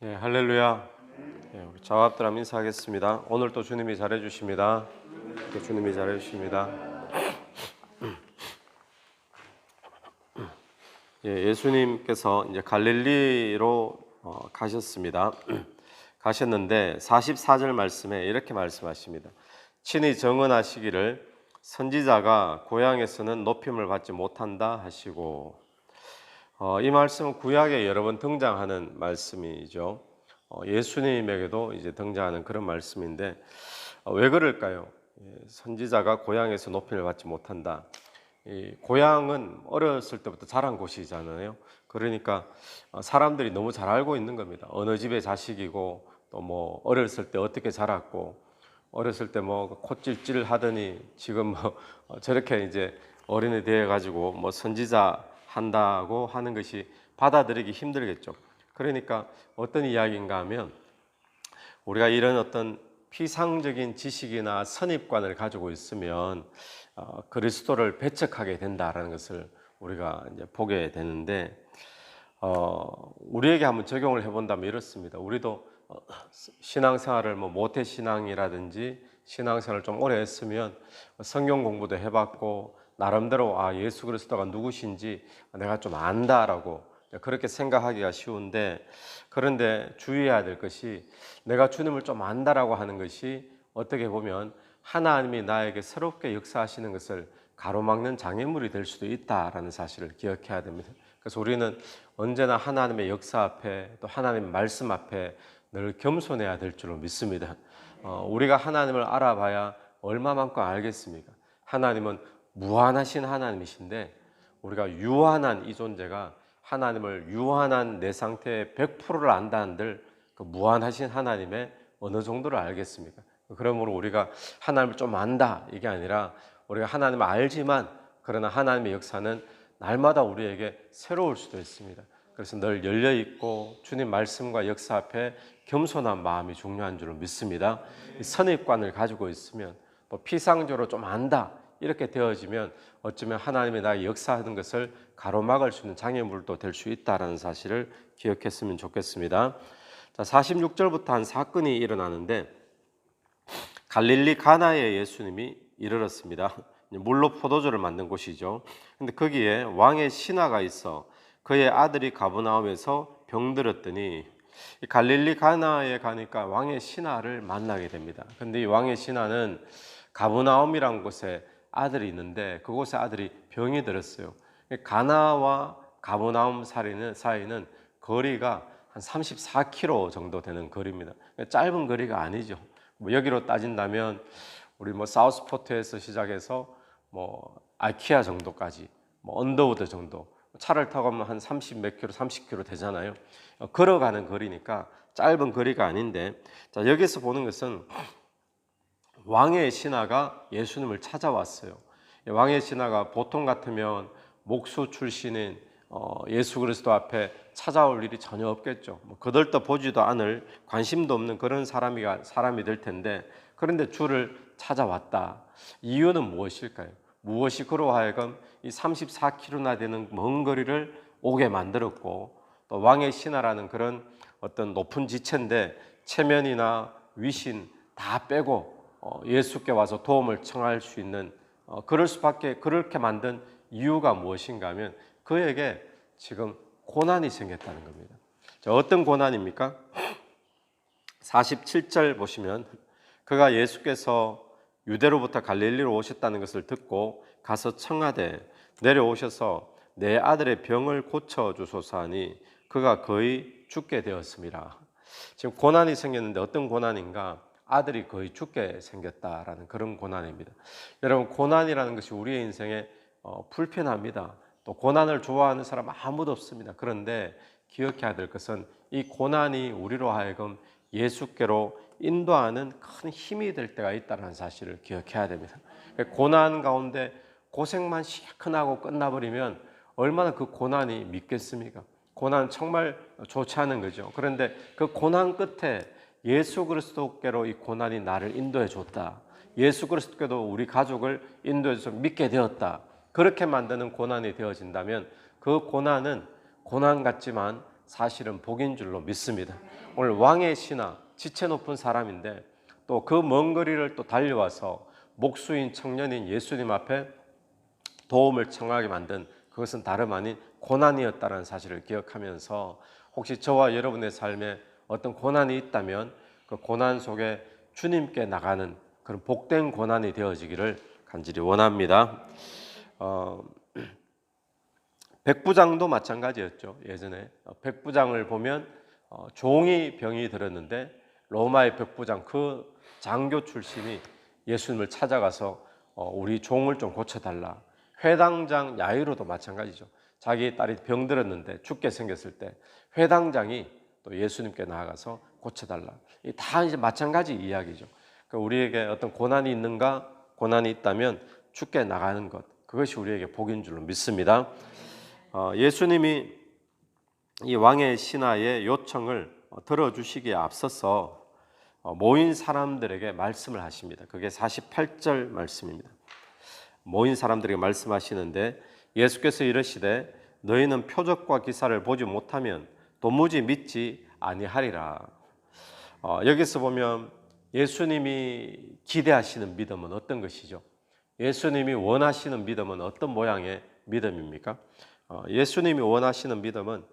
네, 할렐루야. 네, 우리 좌합들 한번 인사하겠습니다. 오늘 또 주님이 잘해 주십니다. 또 주님이 잘해 주십니다. 예수님께서 이제 갈릴리로 가셨습니다. 가셨는데 44절 말씀에 이렇게 말씀하십니다. 친히 정언하시기를 선지자가 고향에서는 높임을 받지 못한다 하시고, 이 말씀은 구약에 여러 번 등장하는 말씀이죠. 예수님에게도 이제 등장하는 그런 말씀인데, 왜 그럴까요? 선지자가 고향에서 높임을 받지 못한다. 이 고향은 어렸을 때부터 자란 곳이잖아요. 그러니까 사람들이 너무 잘 알고 있는 겁니다. 어느 집의 자식이고, 또 뭐 어렸을 때 어떻게 자랐고, 어렸을 때 뭐 콧질질 하더니 지금 뭐 저렇게 이제 어른이 되어 가지고 뭐 선지자 한다고 하는 것이 받아들이기 힘들겠죠. 그러니까 어떤 이야기인가 하면, 우리가 이런 어떤 피상적인 지식이나 선입관을 가지고 있으면 그리스도를 배척하게 된다라는 것을 우리가 이제 보게 되는데, 우리에게 한번 적용을 해본다면 이렇습니다. 우리도 신앙생활을 뭐 모태신앙이라든지 신앙생활을 좀 오래 했으면 성경 공부도 해봤고, 나름대로 예수 그리스도가 누구신지 내가 좀 안다라고 그렇게 생각하기가 쉬운데, 그런데 주의해야 될 것이, 내가 주님을 좀 안다라고 하는 것이 어떻게 보면 하나님이 나에게 새롭게 역사하시는 것을 가로막는 장애물이 될 수도 있다라는 사실을 기억해야 됩니다. 그래서 우리는 언제나 하나님의 역사 앞에, 또 하나님의 말씀 앞에 늘 겸손해야 될 줄로 믿습니다. 우리가 하나님을 알아봐야 얼마만큼 알겠습니까? 하나님은 무한하신 하나님이신데, 우리가 유한한 이 존재가 하나님을 유한한 내 상태의 100%를 안다는들, 그 무한하신 하나님의 어느 정도를 알겠습니까? 그러므로 우리가 하나님을 좀 안다, 이게 아니라 우리가 하나님을 알지만, 그러나 하나님의 역사는 날마다 우리에게 새로울 수도 있습니다. 그래서 늘 열려있고 주님 말씀과 역사 앞에 겸손한 마음이 중요한 줄을 믿습니다. 선입관을 가지고 있으면, 또 피상적으로 좀 안다 이렇게 되어지면 어쩌면 하나님의 나의 역사하는 것을 가로막을 수 있는 장애물도 될 수 있다는 사실을 기억했으면 좋겠습니다. 자, 46절부터 한 사건이 일어나는데, 갈릴리 가나에 예수님이 이르렀습니다. 물로 포도주를 만든 곳이죠. 근데 거기에 왕의 신하가 있어 그의 아들이 가버나움에서 병들었더니, 갈릴리 가나에 가니까 왕의 신하를 만나게 됩니다. 근데 이 왕의 신하는 가버나움이라는 곳에 아들이 있는데, 그곳에 아들이 병이 들었어요. 가나와 가버나움 사이는 거리가 한 34km 정도 되는 거리입니다. 짧은 거리가 아니죠. 뭐 여기로 따진다면 우리 뭐 사우스포트에서 시작해서 뭐 아키아 정도까지, 뭐 언더우드 정도, 차를 타고 가면 한 30몇 킬로, 30km 되잖아요. 걸어가는 거리니까 짧은 거리가 아닌데, 자, 여기서 보는 것은 왕의 신하가 예수님을 찾아왔어요. 왕의 신하가 보통 같으면 목수 출신인 예수 그리스도 앞에 찾아올 일이 전혀 없겠죠. 거들떠 보지도 않을, 관심도 없는 그런 사람이 될 텐데, 그런데 주를 찾아왔다. 이유는 무엇일까요? 무엇이 그로 하여금 이 34km나 되는 먼 거리를 오게 만들었고, 또 왕의 신하라는 그런 어떤 높은 지체인데 체면이나 위신 다 빼고 예수께 와서 도움을 청할 수 있는, 그렇게 만든 이유가 무엇인가 하면, 그에게 지금 고난이 생겼다는 겁니다. 자, 어떤 고난입니까? 47절 보시면, 그가 예수께서 유대로부터 갈릴리로 오셨다는 것을 듣고 가서 청하되 내려오셔서 내 아들의 병을 고쳐주소서 하니 그가 거의 죽게 되었습니다. 지금 고난이 생겼는데 어떤 고난인가? 아들이 거의 죽게 생겼다라는 그런 고난입니다. 여러분, 고난이라는 것이 우리의 인생에 불편합니다. 또 고난을 좋아하는 사람 아무도 없습니다. 그런데 기억해야 될 것은, 이 고난이 우리로 하여금 예수께로 인도하는 큰 힘이 될 때가 있다는 사실을 기억해야 됩니다. 고난 가운데 고생만 시큰하고 끝나버리면 얼마나 그 고난이 믿겠습니까? 고난 정말 좋지 않은 거죠. 그런데 그 고난 끝에 예수 그리스도께로 이 고난이 나를 인도해 줬다. 예수 그리스도께도 우리 가족을 인도해 줘서 믿게 되었다. 그렇게 만드는 고난이 되어진다면, 그 고난은 고난 같지만 사실은 복인 줄로 믿습니다. 오늘 왕의 신하, 지체 높은 사람인데 또 그 먼 거리를 또 달려와서 목수인 청년인 예수님 앞에 도움을 청하게 만든 그것은 다름 아닌 고난이었다는 사실을 기억하면서 혹시 저와 여러분의 삶에 어떤 고난이 있다면 그 고난 속에 주님께 나가는 그런 복된 고난이 되어지기를 간절히 원합니다. 백부장도 마찬가지였죠. 예전에 백부장을 보면 종이 병이 들었는데 로마의 백부장 그 장교 출신이 예수님을 찾아가서 우리 종을 좀 고쳐달라. 회당장 야이로도 마찬가지죠. 자기 딸이 병들었는데 죽게 생겼을 때 회당장이 또 예수님께 나아가서 고쳐달라. 다 이제 마찬가지 이야기죠. 그러니까 우리에게 어떤 고난이 있는가, 고난이 있다면 죽게 나가는 것, 그것이 우리에게 복인 줄로 믿습니다. 예수님이 이 왕의 신하의 요청을 들어주시기에 앞서서 모인 사람들에게 말씀을 하십니다. 그게 48절 말씀입니다. 모인 사람들에게 말씀하시는데 예수께서 이르시되 너희는 표적과 기사를 보지 못하면 도무지 믿지 아니하리라. 여기서 보면 예수님이 기대하시는 믿음은 어떤 것이죠? 예수님이 원하시는 믿음은 어떤 모양의 믿음입니까? 예수님이 원하시는 믿음은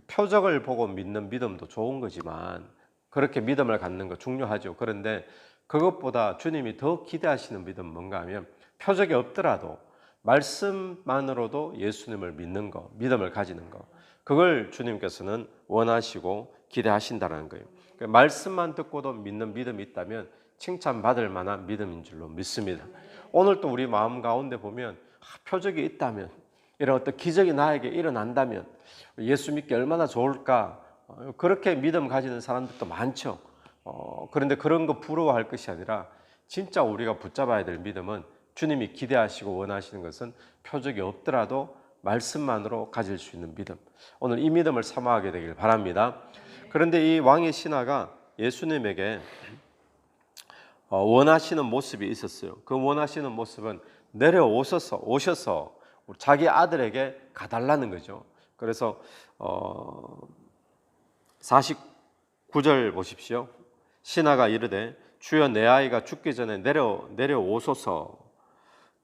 표적을 보고 믿는 믿음도 좋은 거지만 그렇게 믿음을 갖는 거 중요하죠. 그런데 그것보다 주님이 더 기대하시는 믿음은 뭔가 하면 표적이 없더라도 말씀만으로도 예수님을 믿는 거, 믿음을 가지는 거, 그걸 주님께서는 원하시고 기대하신다는 거예요. 말씀만 듣고도 믿는 믿음이 있다면 칭찬받을 만한 믿음인 줄로 믿습니다. 오늘 또 우리 마음 가운데 보면 표적이 있다면, 이런 어떤 기적이 나에게 일어난다면 예수 믿기 얼마나 좋을까, 그렇게 믿음 가지는 사람들도 많죠. 그런데 그런 거 부러워할 것이 아니라 진짜 우리가 붙잡아야 될 믿음은 주님이 기대하시고 원하시는 것은 표적이 없더라도 말씀만으로 가질 수 있는 믿음. 오늘 이 믿음을 사모하게 되길 바랍니다. 그런데 이 왕의 신하가 예수님에게 원하시는 모습이 있었어요. 그 원하시는 모습은 오셔서 자기 아들에게 가달라는 거죠. 그래서 49절 보십시오. 신하가 이르되 주여 내 아이가 죽기 전에 내려오소서.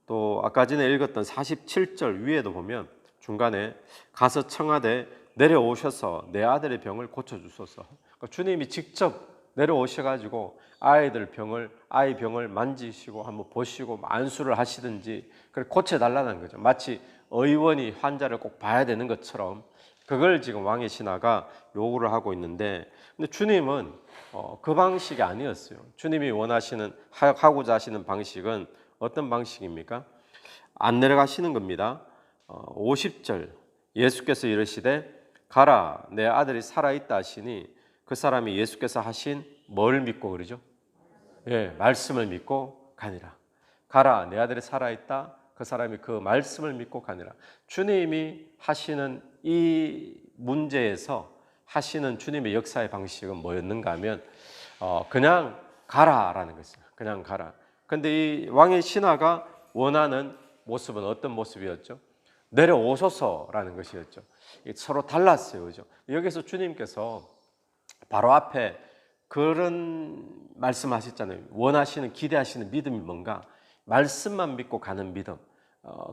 또 아까 전에 읽었던 47절 위에도 보면 중간에 가서 청하되 내려오셔서 내 아들의 병을 고쳐주소서. 그러니까 주님이 직접 내려오셔가지고 아이 병을 만지시고 한번 보시고 안수를 하시든지 고쳐달라는 거죠. 마치 의원이 환자를 꼭 봐야 되는 것처럼 그걸 지금 왕의 신하가 요구를 하고 있는데, 근데 주님은 그 방식이 아니었어요. 주님이 하고자 하시는 방식은 어떤 방식입니까? 안 내려가시는 겁니다. 50절 예수께서 이르시되 가라 내 아들이 살아있다 하시니 그 사람이 예수께서 하신 뭘 믿고 그러죠? 예, 말씀을 믿고 가니라. 가라 내 아들이 살아있다. 그 사람이 그 말씀을 믿고 가니라. 주님이 하시는 이 문제에서 하시는 주님의 역사의 방식은 뭐였는가 하면 그냥 가라라는 것이에요. 그냥 가라. 근데 이 왕의 신하가 원하는 모습은 어떤 모습이었죠? 내려오소서라는 것이었죠. 서로 달랐어요. 그죠? 여기서 주님께서 바로 앞에 그런 말씀하셨잖아요. 원하시는, 기대하시는 믿음이 뭔가? 말씀만 믿고 가는 믿음.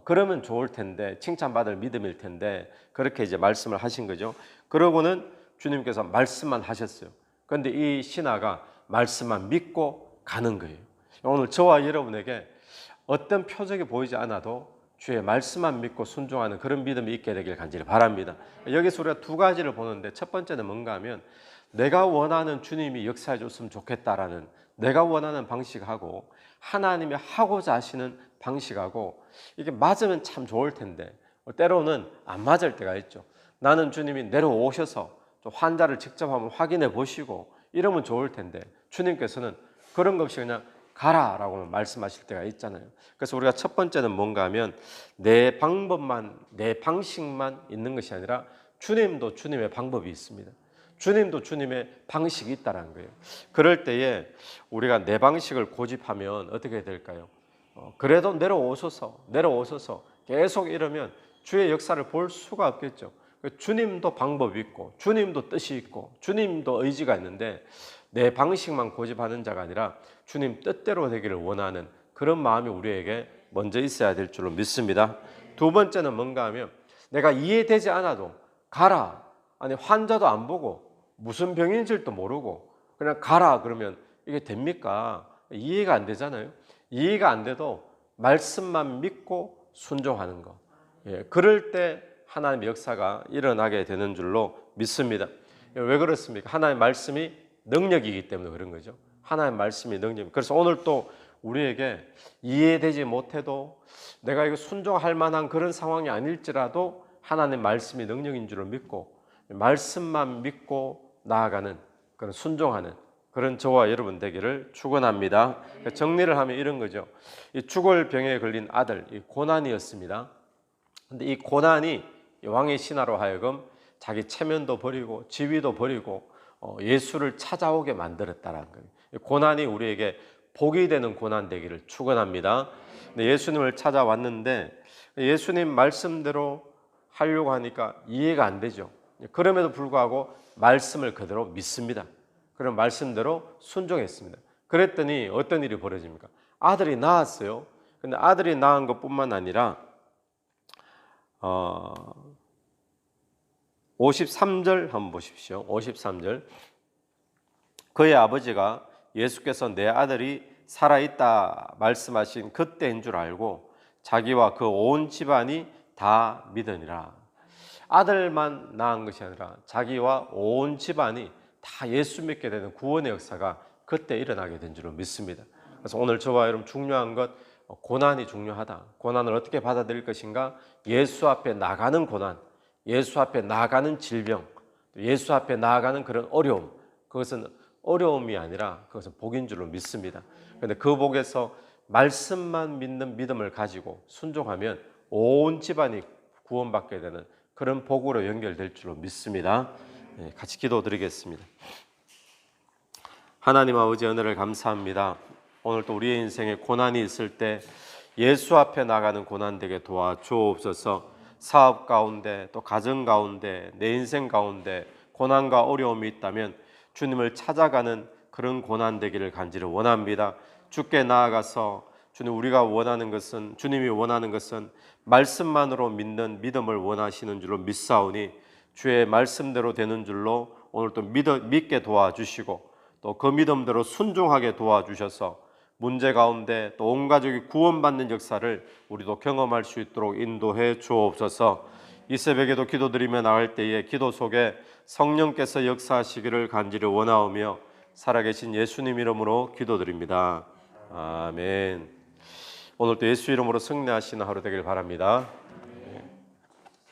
그러면 좋을 텐데, 칭찬받을 믿음일 텐데, 그렇게 이제 말씀을 하신 거죠. 그러고는 주님께서 말씀만 하셨어요. 그런데 이 신하가 말씀만 믿고 가는 거예요. 오늘 저와 여러분에게 어떤 표적이 보이지 않아도 주의 말씀만 믿고 순종하는 그런 믿음이 있게 되길 간절히 바랍니다. 여기서 우리가 두 가지를 보는데, 첫 번째는 뭔가 하면 내가 원하는 주님이 역사해 줬으면 좋겠다라는 내가 원하는 방식하고 하나님이 하고자 하시는 방식하고 이게 맞으면 참 좋을 텐데 때로는 안 맞을 때가 있죠. 나는 주님이 내려오셔서 좀 환자를 직접 한번 확인해 보시고 이러면 좋을 텐데 주님께서는 그런 것 없이 그냥 가라라고 말씀하실 때가 있잖아요. 그래서 우리가 첫 번째는 뭔가 하면 내 방법만, 내 방식만 있는 것이 아니라 주님도 주님의 방법이 있습니다. 주님도 주님의 방식이 있다는 거예요. 그럴 때에 우리가 내 방식을 고집하면 어떻게 될까요? 그래도 내려오소서 계속 이러면 주의 역사를 볼 수가 없겠죠. 주님도 방법이 있고 주님도 뜻이 있고 주님도 의지가 있는데 내 방식만 고집하는 자가 아니라 주님 뜻대로 되기를 원하는 그런 마음이 우리에게 먼저 있어야 될 줄로 믿습니다. 두 번째는 뭔가 하면 내가 이해되지 않아도 가라. 아니 환자도 안 보고 무슨 병인지도 모르고 그냥 가라 그러면 이게 됩니까? 이해가 안 되잖아요. 이해가 안 돼도 말씀만 믿고 순종하는 거. 예, 그럴 때 하나님의 역사가 일어나게 되는 줄로 믿습니다. 왜 그렇습니까? 하나님의 말씀이 능력이기 때문에 그런 거죠. 하나님의 말씀이 능력. 그래서 오늘 또 우리에게 이해되지 못해도 내가 이거 순종할 만한 그런 상황이 아닐지라도 하나님의 말씀이 능력인 줄을 믿고 말씀만 믿고 나아가는 그런 순종하는 그런 저와 여러분 되기를 축원합니다. 정리를 하면 이런 거죠. 이 죽을 병에 걸린 아들, 이 고난이었습니다. 근데 이 고난이 왕의 신하로 하여금 자기 체면도 버리고 지위도 버리고 예수를 찾아오게 만들었다라는 거예요. 고난이 우리에게 복이 되는 고난 되기를 축원합니다. 예수님을 찾아왔는데 예수님 말씀대로 하려고 하니까 이해가 안 되죠. 그럼에도 불구하고 말씀을 그대로 믿습니다. 그런 말씀대로 순종했습니다. 그랬더니 어떤 일이 벌어집니까? 아들이 낳았어요. 근데 아들이 낳은 것뿐만 아니라 53절 한번 보십시오. 53절. 그의 아버지가 예수께서 내 아들이 살아있다 말씀하신 그때인 줄 알고 자기와 그 온 집안이 다 믿으니라. 아들만 낳은 것이 아니라 자기와 온 집안이 다 예수 믿게 되는 구원의 역사가 그때 일어나게 된 줄로 믿습니다. 그래서 오늘 저와 여러분 중요한 것 고난이 중요하다. 고난을 어떻게 받아들일 것인가? 예수 앞에 나가는 고난, 예수 앞에 나가는 질병, 예수 앞에 나아가는 그런 어려움, 그것은 어려움이 아니라 그것은 복인 줄로 믿습니다. 그런데 그 복에서 말씀만 믿는 믿음을 가지고 순종하면 온 집안이 구원받게 되는 그런 복으로 연결될 줄로 믿습니다. 같이 기도드리겠습니다. 하나님 아버지 은혜를 감사합니다. 오늘 또 우리의 인생에 고난이 있을 때 예수 앞에 나가는 고난 되게 도와주옵소서. 사업 가운데 또 가정 가운데 내 인생 가운데 고난과 어려움이 있다면 주님을 찾아가는 그런 고난 되기를 간절히 원합니다. 주께 나아가서 주님 우리가 원하는 것은 주님이 원하는 것은 말씀만으로 믿는 믿음을 원하시는 줄로 믿사오니 주의 말씀대로 되는 줄로 오늘 또 믿게 도와주시고 또 그 믿음대로 순종하게 도와주셔서 문제 가운데 또 온 가족이 구원받는 역사를 우리도 경험할 수 있도록 인도해 주옵소서. 이 새벽에도 기도드리며 나갈 때에 기도 속에 성령께서 역사하시기를 간절히 원하오며 살아계신 예수님 이름으로 기도드립니다. 아멘. 오늘도 예수 이름으로 승리하시는 하루 되길 바랍니다.